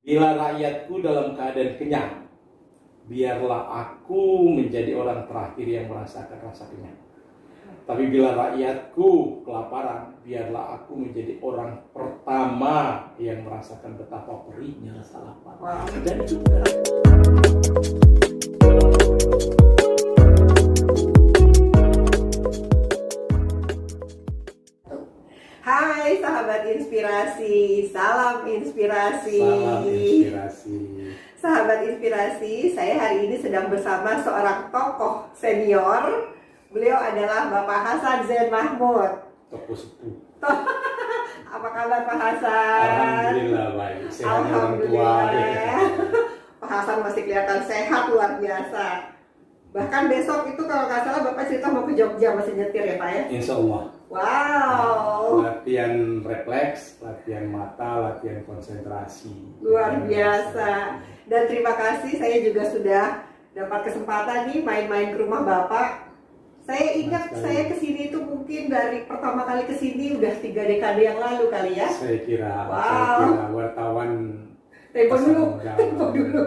Bila rakyatku dalam keadaan kenyang, biarlah aku menjadi orang terakhir yang merasakan rasa kenyang. Tapi bila rakyatku kelaparan, biarlah aku menjadi orang pertama yang merasakan betapa perihnya rasa lapar. Dan juga Hai sahabat inspirasi, salam inspirasi. salam inspirasi. Sahabat inspirasi, saya hari ini sedang bersama seorang tokoh senior. Beliau adalah Bapak Hasan Zain Mahmud. Tokoh sepuh. Apa kabar Pak Hasan? Alhamdulillah baik. Sehat orang tua. Alhamdulillah. Pak Hasan masih kelihatan sehat luar biasa. Bahkan besok itu kalau nggak salah Bapak cerita mau ke Jogja, masih nyetir ya Pak ya? Insya Allah. Wow. Latihan refleks, latihan mata, latihan konsentrasi. Luar biasa. Dan terima kasih, saya juga sudah dapat kesempatan nih main-main ke rumah Bapak. Saya ingat saya kesini itu mungkin dari pertama kali kesini udah 3 dekade yang lalu kali ya. Saya kira wartawan Tempo pasar dulu. modal. Tempo dulu.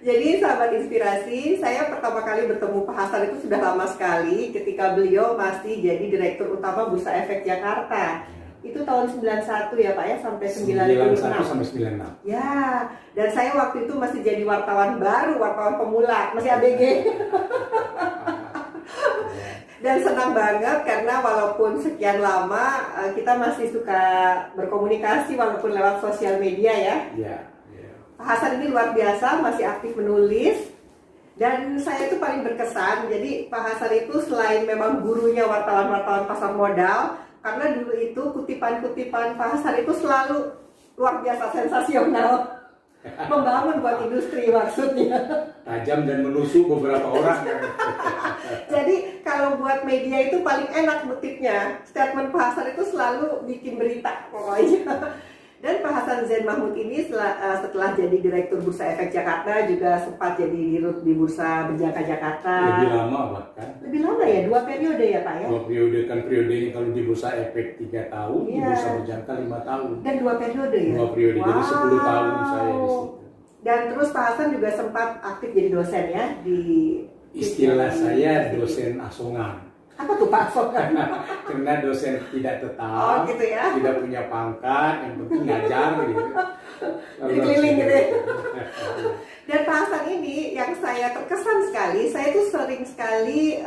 Jadi sahabat inspirasi, saya pertama kali bertemu Pak Hasan itu sudah lama sekali ketika beliau masih jadi Direktur Utama Bursa Efek Jakarta. Itu tahun 91 ya Pak ya, sampai 96. 91 sampai 96. Ya, dan saya waktu itu masih jadi wartawan baru, wartawan pemula, masih ABG. Dan senang banget karena walaupun sekian lama kita masih suka berkomunikasi walaupun lewat sosial media ya. Ya. Pak Hasan ini luar biasa, masih aktif menulis. Dan saya itu paling berkesan, jadi Pak Hasan itu selain memang gurunya wartawan-wartawan pasar modal, karena dulu itu kutipan-kutipan Pak Hasan itu selalu luar biasa sensasional. Membangun buat industri maksudnya. Tajam dan menusuk beberapa orang. Jadi kalau buat media itu paling enak motifnya. Statement Pak Hasan itu selalu bikin berita pokoknya. Dan Pak Hasan Zain Mahmud ini setelah jadi Direktur Bursa Efek Jakarta juga sempat jadi dirut di Bursa Berjangka Jakarta. Lebih lama bahkan. Lebih lama ya, 2 periode ya Pak ya? 2 periode kan, periodenya kalau di Bursa Efek 3 tahun, di Iya. Bursa Berjangka 5 tahun. Dan 2 periode ya? 2 periode, jadi 10 tahun saya di situ. Dan terus Pak Hasan juga sempat aktif jadi dosen ya di... Istilah saya dosen asongan. Apa tuh Pak Hasan? Karena dosen tidak tetap, Oh gitu ya? tidak punya pangkat, yang penting ngajar gitu. Jadi keliling gitu ya? Dan Pak Hasan ini yang saya terkesan sekali, saya tuh sering sekali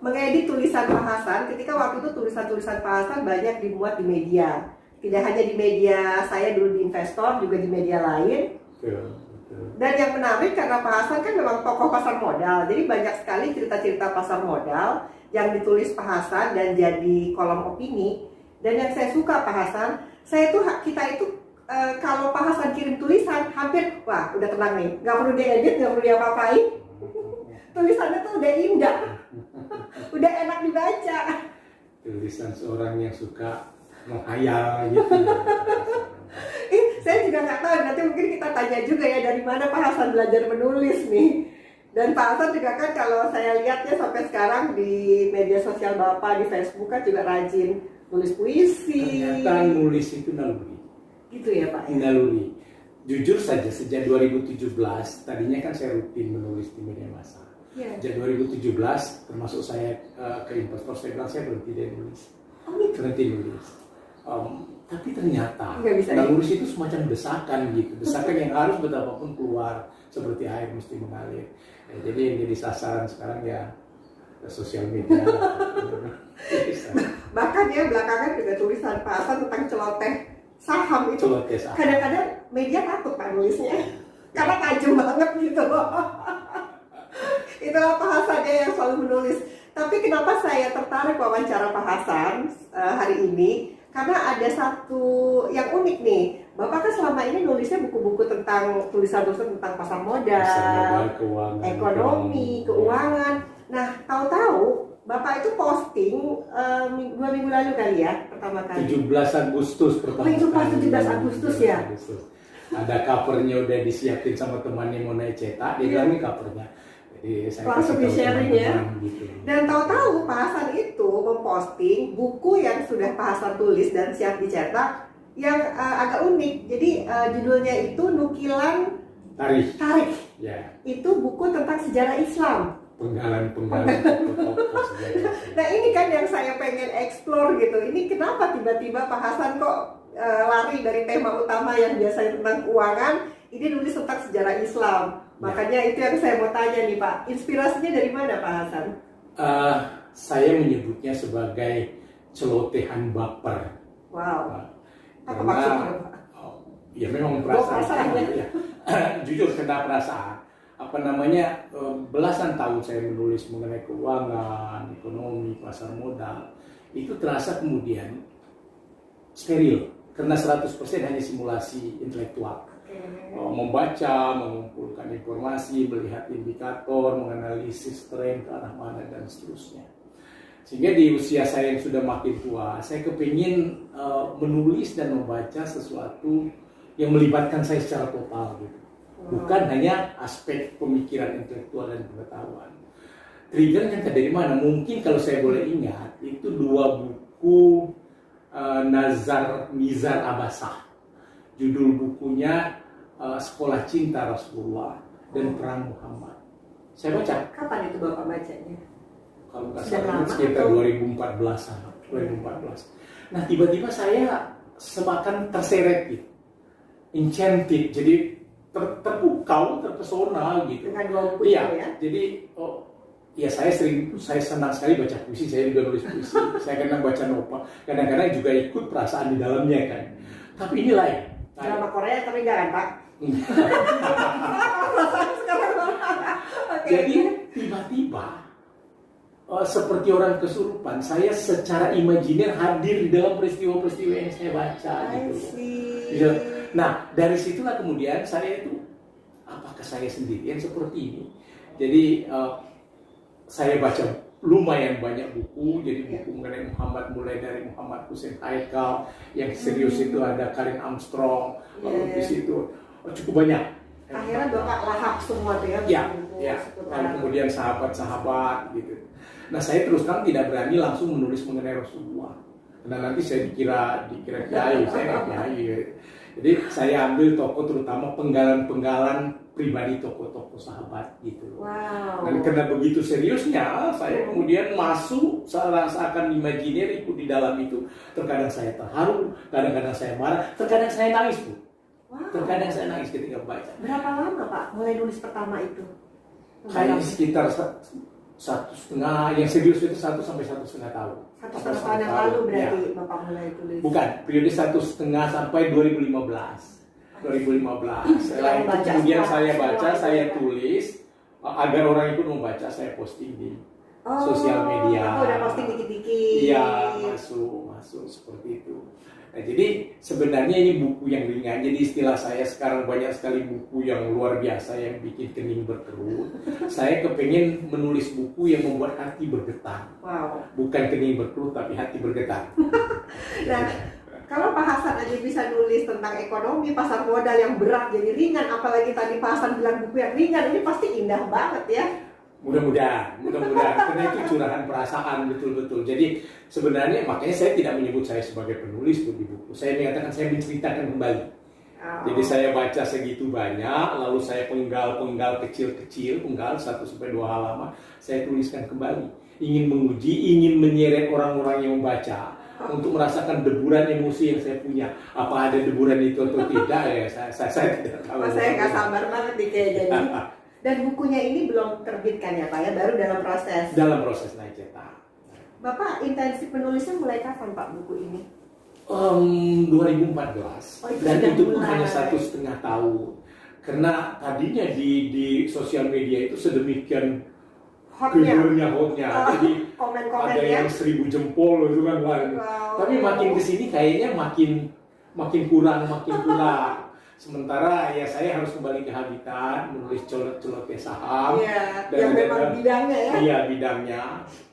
mengedit tulisan Pak Hasan ketika waktu itu tulisan-tulisan Pak Hasan banyak dimuat di media. Tidak hanya di media saya dulu di Investor, juga di media lain. Betul. Dan yang menarik karena Pak Hasan kan memang tokoh pasar modal, jadi banyak sekali cerita-cerita pasar modal yang ditulis Pak Hasan dan jadi kolom opini. Dan yang saya suka Pak Hasan, kita itu kalau Pak Hasan kirim tulisan hampir wah udah tenang nih, nggak perlu diedit, nggak perlu diapa-apain. Tulisannya tuh udah indah, udah enak dibaca. Tulisan seorang yang suka menghayal gitu. Saya juga nggak tahu, nanti mungkin kita tanya juga ya dari mana Pak Hasan belajar menulis nih. Dan Pak Hasan juga kan kalau saya lihatnya sampai sekarang di media sosial Bapak, di Facebook kan juga rajin nulis puisi. Ternyata nulis itu naluri. Gitu ya Pak ya? Naluri. Jujur saja sejak 2017, tadinya kan saya rutin menulis di media massa. Ya. Sejak 2017, termasuk saya ke Investor, saya bilang saya berhenti dari nulis. Oh gitu? Berhenti nulis. Tapi ternyata Nggak bisa, nulis itu semacam desakan gitu, desakan yang harus betapapun keluar seperti air mesti mengalir. Ya, jadi yang jadi sasaran sekarang ya sosial media. Bahkan ya belakangan juga tulisan Pak Hasan tentang celoteh saham itu. Celoteh saham. Kadang-kadang media takut Pak nulisnya, karena tajam banget gitu. Itulah Pak Hasan ya yang selalu menulis. Tapi kenapa saya tertarik wawancara Pak Hasan hari ini? Karena ada satu yang unik nih. Bapak kan selama ini nulisnya buku-buku tentang tulisan-tulisan tentang pasar modal, keuangan, ekonomi, keuangan. Nah, tahu-tahu Bapak itu posting 2 minggu lalu kali ya, pertama kali. 17 Agustus pertama. Oh, itu pas kali. 17 Agustus ya? Ada covernya udah disiapin sama temannya mau naik cetak, dia bilang ini covernya. Jadi saya langsung di-sharing ya. Gitu. Dan tahu-tahu Pak Hasan itu memposting buku yang sudah Pak Hasan tulis dan siap dicetak yang agak unik. Jadi judulnya itu Nukilan Tarikh. Ya. Itu buku tentang sejarah Islam. Penggalan tokoh-tokoh sejarah. Nah ini kan yang saya pengen explore gitu. Ini kenapa tiba-tiba Pak Hasan kok lari dari tema utama yang biasanya tentang keuangan, ini nulis tentang sejarah Islam. Makanya itu yang saya mau tanya nih Pak. Inspirasinya dari mana Pak Hasan? Saya menyebutnya sebagai celotehan baper. Wow. Apa Karena, maksudnya Pak? Ya memang perasaan. Ya. Jujur kena perasaan. Belasan tahun saya menulis mengenai keuangan, ekonomi, pasar modal. Itu terasa kemudian steril. Karena 100% hanya simulasi intelektual. Membaca, mengumpulkan informasi, melihat indikator, menganalisis tren ke arah mana dan seterusnya. Sehingga di usia saya yang sudah makin tua, saya kepingin menulis dan membaca sesuatu yang melibatkan saya secara total gitu. Bukan hanya aspek pemikiran intelektual dan pengetahuan. Triggernya dari mana? Mungkin kalau saya boleh ingat, itu 2 buku Nizar Abasah. Judul bukunya Sekolah Cinta Rasulullah dan Perang Muhammad. Saya baca. Kapan itu Bapak bacanya? Kalau nggak salah sekitar 2014-an. 2014. Nah tiba-tiba saya semakin terseret gitu. Enchanted, jadi terpukau, terpesona gitu. Dengan 2 buku iya, itu ya? Jadi saya senang sekali baca puisi, saya juga nulis puisi. Saya kadang baca novel, kadang-kadang juga ikut perasaan di dalamnya kan. Tapi ini lain. Drama Korea tapi enggak kan Pak? Jadi tiba-tiba seperti orang kesurupan, saya secara imajiner hadir di dalam peristiwa-peristiwa yang saya baca gitu. Nah dari situlah kemudian saya itu, apakah saya sendirian seperti ini? Jadi saya baca lumayan banyak buku, jadi buku mengenai Muhammad, mulai dari Muhammad Hussein Haikal, yang serius itu ada Karin Armstrong, lalu di situ cukup banyak. Akhirnya Bapak lahap semua tuh ya? Ya. Lalu kemudian sahabat-sahabat gitu. Nah saya terus terang tidak berani langsung menulis mengenai Rasulullah, karena nanti saya dikira kiai, saya nggak kiai. Jadi saya ambil tokoh, terutama penggalan pribadi tokoh-tokoh sahabat gitu. Wow. Dan karena begitu seriusnya, saya kemudian masuk seakan imajiner ikut di dalam itu. Terkadang saya terharu, kadang-kadang saya marah, terkadang saya nangis Bu. Wow. Terkadang saya nangis ketika membaca. Berapa lama Pak mulai nulis pertama itu? Kayak sekitar 1,5, yang serius itu 1 sampai 1,5 tahun. 1,5 tahun yang lalu berarti ya. Bapak mulai tulis? Bukan, periode 1,5 sampai 2015. 2015. Setelah itu kemudian saya baca, saya tulis, agar orang ikut membaca, saya posting di sosial media. Udah posting dikit-dikit. Iya, masuk seperti itu. Nah, jadi sebenarnya ini buku yang ringan. Jadi istilah saya sekarang banyak sekali buku yang luar biasa yang bikin kening berkerut. Saya kepengen menulis buku yang membuat hati bergetar. Wow. Bukan kening berkerut tapi hati bergetar. Nah, kalau Pak Hasan aja bisa nulis tentang ekonomi, pasar modal yang berat jadi ringan, apalagi tadi Pak Hasan bilang buku yang ringan, ini pasti indah banget ya. Mudah-mudahan, karena itu curahan perasaan betul-betul. Jadi sebenarnya makanya saya tidak menyebut saya sebagai penulis di buku. Saya mengatakan saya menceritakan kembali. Jadi saya baca segitu banyak, lalu saya penggal kecil-kecil, 1-2 halaman, saya tuliskan kembali. Ingin menguji, ingin menyeret orang-orang yang membaca untuk merasakan deburan emosi yang saya punya. Apa ada deburan itu atau tidak ya? Saya tidak tahu. Saya nggak sabar banget nih kayak jadi. Dan bukunya ini belum terbitkan ya Pak ya, baru dalam proses. Dalam proses naik cetak. Bapak intensif penulisan mulai kapan Pak buku ini? 2014. Dan itu pun hanya 1,5 tahun. Karena tadinya di sosial media itu sedemikian hotnya. Jadi komen-komen ada yang 1000 jempol itu kan. Wow. Tapi makin kesini kayaknya makin kurang. Sementara ya saya harus kembali ke habitat, menulis colot-colotnya saham. Iya, dan yang memang bidangnya ya. Iya, bidangnya.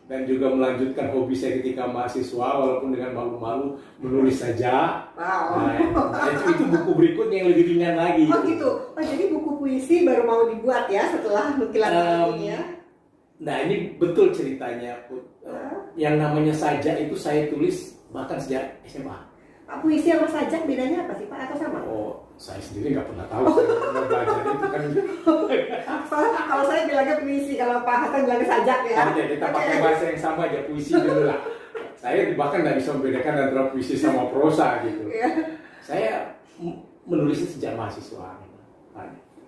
Dan juga melanjutkan hobi saya ketika mahasiswa, walaupun dengan malu-malu menulis saja. Wow. Nah, itu buku berikutnya yang lebih ringan lagi. Oh gitu. Oh jadi buku puisi baru mau dibuat ya setelah nukilan ini ya? Nah ini betul ceritanya, Put. Yang namanya Saja itu saya tulis bahkan sejak SMA. Pak, puisi sama sajak bedanya apa sih Pak, atau sama? Oh, saya sendiri nggak pernah tahu. Saya pernah belajar itu kan. Soalnya kalau saya bilangnya puisi, kalau Pak Hasan bilangnya sajak ya. Oke, kita pakai bahasa yang sama aja, puisi dulu lah. Saya bahkan nggak bisa membedakan antara puisi sama prosa gitu. Saya menulisnya sejak mahasiswa.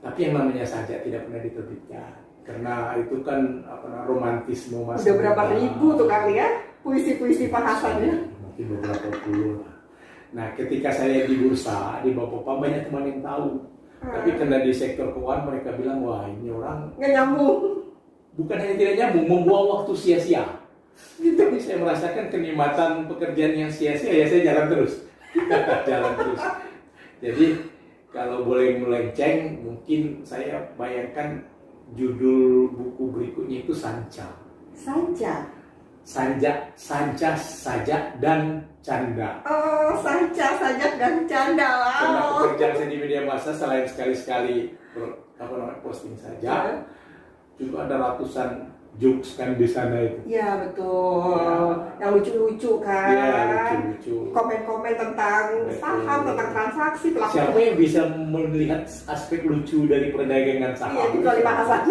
Tapi yang namanya sajak tidak pernah diterbitkan. Karena itu kan romantisme masa. Udah berapa ribu tuh kali ya puisi-puisi Pak Hasan ya? Mungkin beberapa puluh lah. Nah, ketika saya di bursa, di Balikpapan banyak teman yang tahu. Tapi karena di sektor keuangan mereka bilang, wah ini orang nggak nyambung. Bukan hanya tidak nyambung, membuang waktu sia-sia. Gitu. Tapi saya merasakan kenikmatan pekerjaan yang sia-sia, ya saya jalan terus. Jalan terus. Jadi, kalau boleh melenceng, mungkin saya bayangkan judul buku berikutnya itu Sanca. Sanca? Sanca, sajak, dan canda. Oh, Sanca, sajak, dan canda. Karena Wow. pekerjaan saya di media massa selain sekali-sekali posting saja, juga ada ratusan jokes kan di sana itu. Iya betul. Ya. Yang lucu-lucu kan. Iya, lucu-lucu. Komen-komen tentang saham, tentang transaksi, pelaku. Siapa yang bisa melihat aspek lucu dari perdagangan saham? Iya, kecuali Pak Hasan.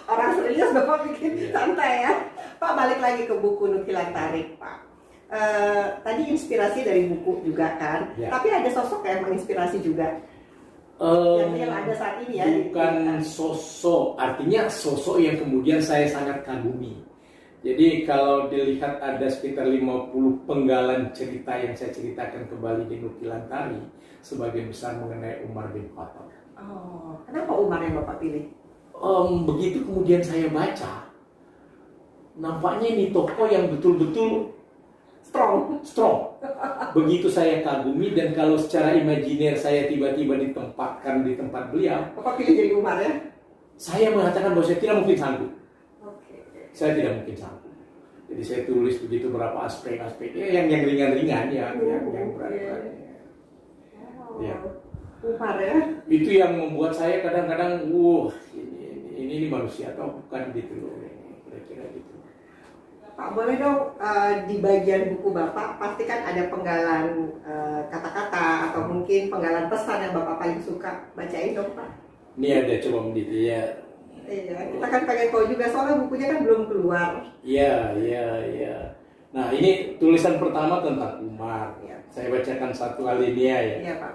Orang serius Bapak bikin santai ya. Pak, balik lagi ke buku Nukilan Tarik, Pak. Tadi inspirasi dari buku juga kan. Ya. Tapi ada sosok yang menginspirasi juga. Yang ada saat ini ya. Bukan sosok, artinya sosok yang kemudian saya sangat kagumi. Jadi kalau dilihat ada sekitar 50 penggalan cerita yang saya ceritakan kembali di Nukilan Tari, sebagian besar mengenai Umar bin Khattab. Oh, kenapa Umar yang Bapak pilih? Begitu kemudian saya baca, nampaknya ini tokoh yang betul-betul strong. Begitu saya kagumi, dan kalau secara imajiner saya tiba-tiba ditempatkan di tempat beliau, Bapak pilih jadi Umar ya? saya mengatakan bahwa saya tidak mungkin sanggup. Oke. Saya tidak mungkin sanggup. Jadi saya tulis begitu berapa aspek-aspeknya yang ringan-ringan ya, yang berat-berat. Ya. Umar ya? Itu yang membuat saya kadang-kadang, ini manusia atau bukan gitu loh, kira-kira gitu. Pak, boleh dong di bagian buku Bapak pasti kan ada penggalan kata-kata atau mungkin penggalan pesan yang Bapak paling suka, bacain dong Pak. Ini ada coba mendidik ya. Iya, kita kan pengen tahu juga soalnya bukunya kan belum keluar. Iya. Nah, ini tulisan pertama tentang Umar. Ya. Saya bacakan satu alinea ya. Iya Pak.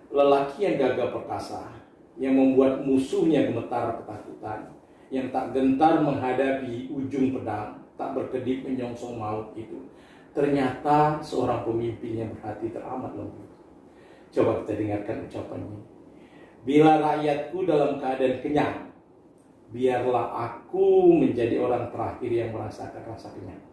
Lelaki yang gagah perkasa, yang membuat musuhnya gemetar ketakutan, yang tak gentar menghadapi ujung pedang, tak berkedip menyongsong maut itu. Ternyata seorang pemimpin yang berhati teramat lembut. Coba kita dengarkan ucapannya. Bila rakyatku dalam keadaan kenyang, biarlah aku menjadi orang terakhir yang merasakan rasa kenyang.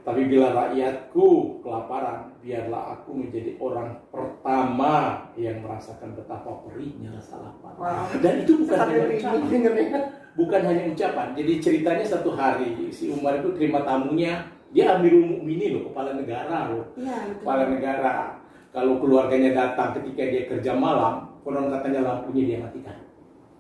Tapi bila rakyatku kelaparan, biarlah aku menjadi orang pertama yang merasakan betapa perihnya rasa lapar. Wow. Dan itu bukan hanya ucapan. Bukan hanya ucapan. Jadi ceritanya satu hari si Umar itu terima tamunya, dia Amirul Mukminin loh, kepala negara loh. Iya, betul. Kepala negara. Kalau keluarganya datang ketika dia kerja malam, konon katanya lampunya dia matikan.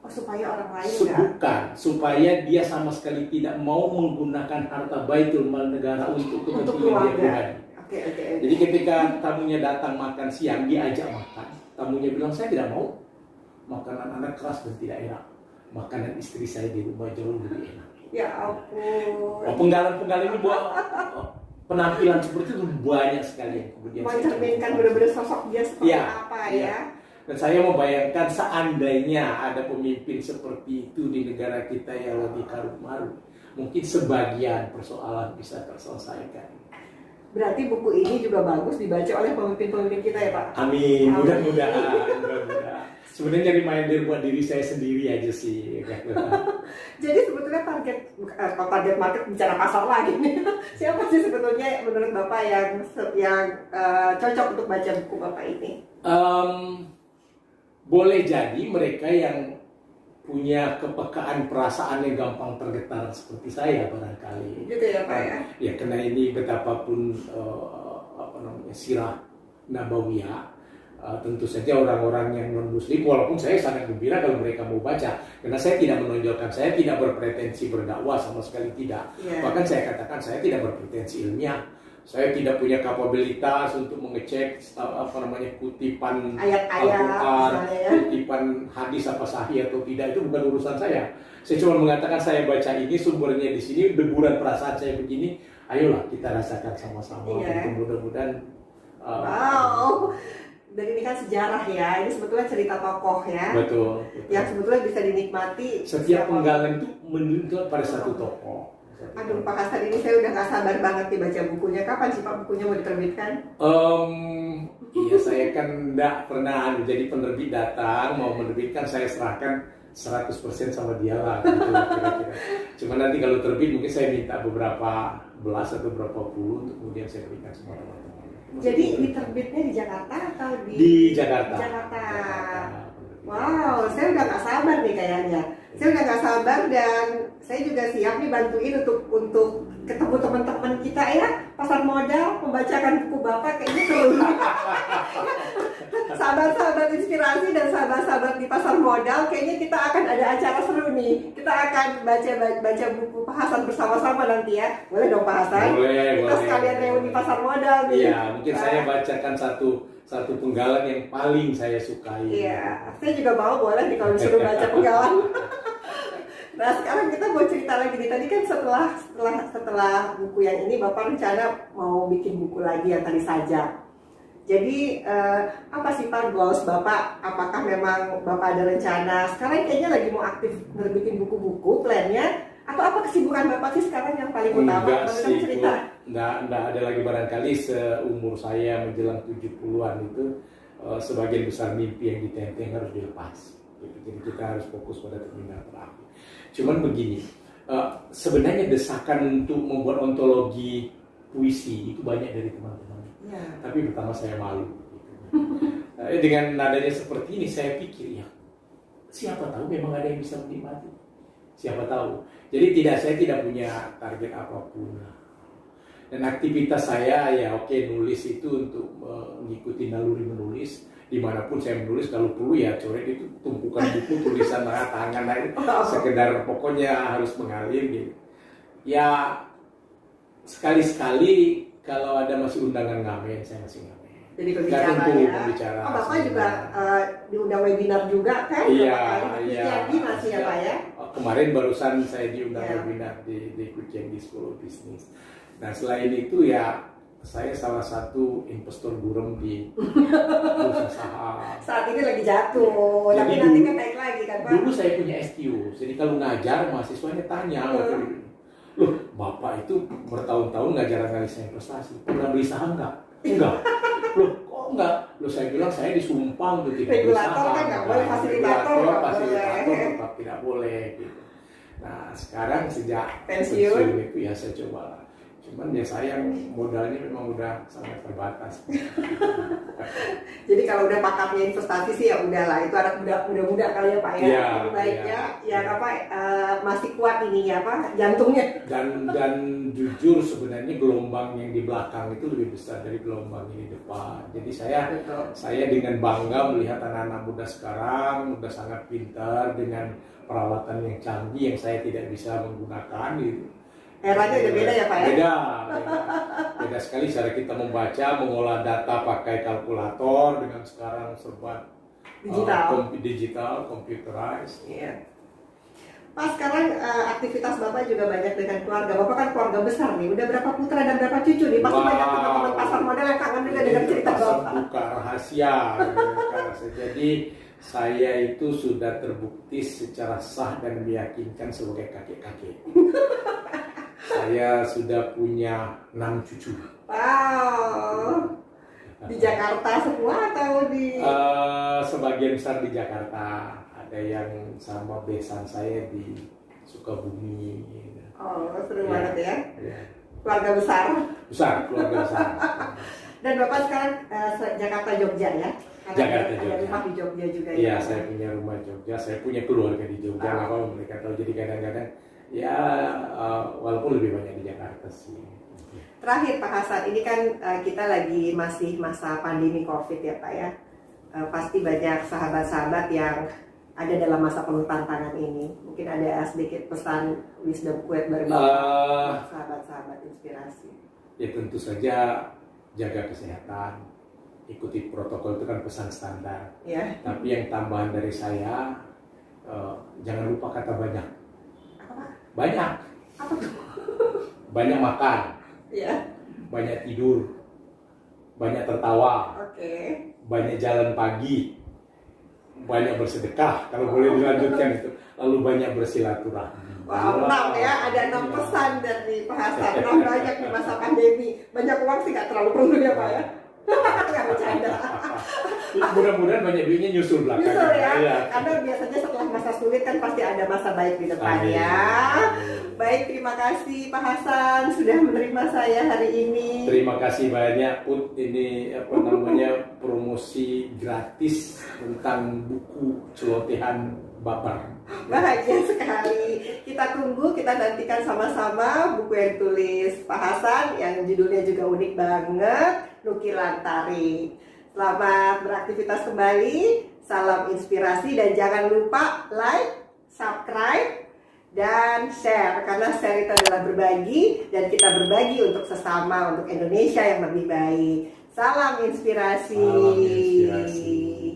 Oh, supaya orang lain enggak. Bukan, supaya dia sama sekali tidak mau menggunakan harta Baitul Mal negara untuk kepentingan dia keluarga. pribadi. Oke. Jadi ketika tamunya datang makan siang, dia ajak makan. Tamunya bilang, saya tidak mau. Makanan anak keras dan tidak enak. Makanan istri saya di rumah jauh lebih enak. Ya ampun. Penggalan-penggalan ini buat penampilan seperti itu banyak sekali yang kemudian Mencerminkan benar-benar sosok dia seperti apa ya. Dan saya membayangkan seandainya ada pemimpin seperti itu di negara kita yang lebih karut-marut, mungkin sebagian persoalan bisa terselesaikan. Berarti buku ini juga bagus dibaca oleh pemimpin-pemimpin kita ya Pak? Amin, mudah-mudahan. Sebenarnya reminder buat diri saya sendiri aja sih. Jadi sebetulnya target market bicara pasar lagi nih. Siapa sih sebetulnya menurut Bapak yang cocok untuk baca buku Bapak ini? Boleh jadi mereka yang punya kepekaan perasaan yang gampang tergetar seperti saya barangkali. Gitu ya Pak ya? Ya, karena ini betapapun sirah Nabawiyah, tentu saja orang-orang yang non-muslim, walaupun saya sangat gembira kalau mereka mau baca, karena saya tidak menonjolkan, saya tidak berpretensi berdakwah sama sekali tidak. Yeah. Bahkan saya katakan saya tidak berpretensi ilmiah, Saya tidak punya kapabilitas untuk mengecek kutipan Ayat-ayat Al-Quran, misalnya ya. kutipan hadis apa sahih atau tidak, itu bukan urusan saya. Saya cuma mengatakan saya baca ini sumbernya di sini, deburan perasaan saya begini. Ayolah kita rasakan sama-sama. Iya. Mudah-mudahan. Wow. Dan ini kan sejarah ya. Ini sebetulnya cerita tokoh ya. Betul. Yang sebetulnya bisa dinikmati. Setiap penggalan itu menuntut pada satu tokoh. Aduh Pak Hasan, ini saya udah gak sabar banget nih baca bukunya. Kapan sih Pak bukunya mau diterbitkan? Iya, saya kan enggak pernah jadi penerbit datang mau menerbitkan, saya serahkan 100% sama dia lah gitu, kira-kira. Cuma nanti kalau terbit mungkin saya minta beberapa belas atau beberapa puluh untuk kemudian saya berikan semua teman-teman. Jadi ini terbitnya di Jakarta atau Di Jakarta. Di Jakarta. Wow, saya udah gak sabar nih kayaknya. Saya udah gak sabar dan saya juga siap nih bantuin untuk ketemu teman-teman kita ya, pasar modal, membacakan buku Bapak kayaknya seru. Sahabat-sahabat inspirasi dan sahabat-sahabat di pasar modal, kayaknya kita akan ada acara seru nih. Kita akan baca buku Pak Hasan bersama-sama nanti ya. Boleh dong Pak Hasan? Boleh. Kita sekalian reuni pasar modal nih. Iya, mungkin saya bacakan satu penggalan yang paling saya sukai. Iya, saya juga mau, boleh nih kalau disuruh baca penggalan. Nah sekarang kita mau cerita lagi nih. Tadi kan setelah buku yang ini Bapak rencana mau bikin buku lagi yang tadi saja. Jadi apa sih Pak goals Bapak? Apakah memang Bapak ada rencana? Sekarang kayaknya lagi mau aktif bikin buku-buku plannya. Atau apa kesibukan Bapak sih sekarang yang paling utama? Enggak sih, cerita. enggak ada lagi barangkali seumur saya menjelang 70-an itu sebagian besar mimpi yang ditenteng harus dilepas. Jadi kita harus fokus pada terminal terakhir. Cuman begini, sebenarnya desakan untuk membuat ontologi puisi itu banyak dari teman-teman. Ya. Tapi pertama saya malu. Gitu. Dengan nadanya seperti ini saya pikir ya, siapa tahu memang ada yang bisa menikmati. Siapa tahu. Jadi saya tidak punya target apapun. Dan aktivitas saya ya oke, nulis itu untuk mengikuti naluri menulis. Dimanapun saya menulis, kalau perlu ya coret itu tumpukan buku tulisan tangan sekedar pokoknya harus mengalir gitu. Ya sekali-sekali kalau ada masih undangan ngamen, saya masih ngamen. Jadi pembicara ya. Bapak juga diundang webinar juga kan? Iya. Masih ya Pak ya? Kemarin barusan saya diundang webinar di Quick Candy School of Business. Nah selain itu ya saya salah satu investor buram di bursa saham. Saat ini lagi jatuh, tapi nanti kan naik lagi kan Pak? Dulu saya punya STU, jadi kalau ngajar mahasiswanya tanya, loh Bapak itu bertahun-tahun ngajar analisa investasi, pernah beli saham nggak? Enggak. Loh kok enggak? Loh saya bilang saya disumpah untuk tidak beli saham. Regulator kan nggak boleh, fasilitator tetap tidak boleh. Gitu. Nah sekarang sejak pensiun itu ya saya coba. Cuman ya sayang modalnya memang udah sangat terbatas. Jadi kalau udah pakatnya investasi sih ya udahlah, itu anak muda kali ya Pak ya. Iya, baiknya masih kuat ini ya Pak jantungnya. Dan jujur sebenarnya gelombang yang di belakang itu lebih besar dari gelombang yang di depan. Jadi saya dengan bangga melihat anak-anak muda sekarang udah sangat pintar dengan perawatan yang canggih yang saya tidak bisa menggunakan gitu. Eranya udah beda ya Pak ya? Beda sekali cara kita membaca, mengolah data pakai kalkulator dengan sekarang serba digital, computerized. Iya. Pak sekarang aktivitas Bapak juga banyak dengan keluarga. Bapak kan keluarga besar nih. Udah berapa putra dan berapa cucu nih? Pasti banyak teman-teman pasar modal yang kangen juga dengan cerita Bapak. Buka rahasia. Jadi saya itu sudah terbukti secara sah dan meyakinkan sebagai kakek-kakek. Saya sudah punya 6 cucu. Wow. Di Jakarta semua atau di? Sebagian besar di Jakarta. Ada yang sama besan saya di Sukabumi. Oh, seru banget ya. Keluarga besar. Keluarga besar. Dan Bapak sekarang Jakarta Jogja ya? Jakarta Jogja. Ada rumah di Jogja juga ya? Iya, saya punya rumah Jogja. Saya punya keluarga di Jogja. Apa mereka tahu. Jadi kadang-kadang ya walaupun lebih banyak di Jakarta sih. Terakhir Pak Hasan, ini kan kita lagi masih masa pandemi COVID ya Pak ya. Pasti banyak sahabat-sahabat yang ada dalam masa penuh tantangan ini. Mungkin ada sedikit pesan wisdom quote bagi sahabat-sahabat inspirasi. Ya tentu saja jaga kesehatan, ikuti protokol itu kan pesan standar. Ya. Tapi yang tambahan dari saya, jangan lupa kata banyak. Apa? Banyak. Apa tuh? Banyak makan, Ya. banyak tidur, banyak tertawa, Oke. banyak jalan pagi, banyak bersedekah. Kalau boleh dilanjutkan itu. Lalu banyak bersilaturahmi. Wow, 6 ya, ada 6 pesan dari Pak Hasan. 6 banyak di masa pandemi. Banyak uang sih nggak terlalu perlu ya Pak ya. Nggak bercanda. Mudah-mudahan banyak duitnya nyusul belakang. Nyusul ya, karena biasanya setelah masa sulit kan pasti ada masa baik di depan Amin. ya. Baik, terima kasih Pak Hasan sudah menerima saya hari ini. Terima kasih banyak Put, ini apa namanya promosi gratis tentang buku celotehan Babar. Bahagia sekali. Kita tunggu, kita nantikan sama-sama buku yang tulis Pak Hasan yang judulnya juga unik banget, Nukilan Tarik. Selamat beraktivitas kembali, salam inspirasi dan jangan lupa like, subscribe, dan share. Karena share itu adalah berbagi dan kita berbagi untuk sesama, untuk Indonesia yang lebih baik. Salam inspirasi. Salam inspirasi.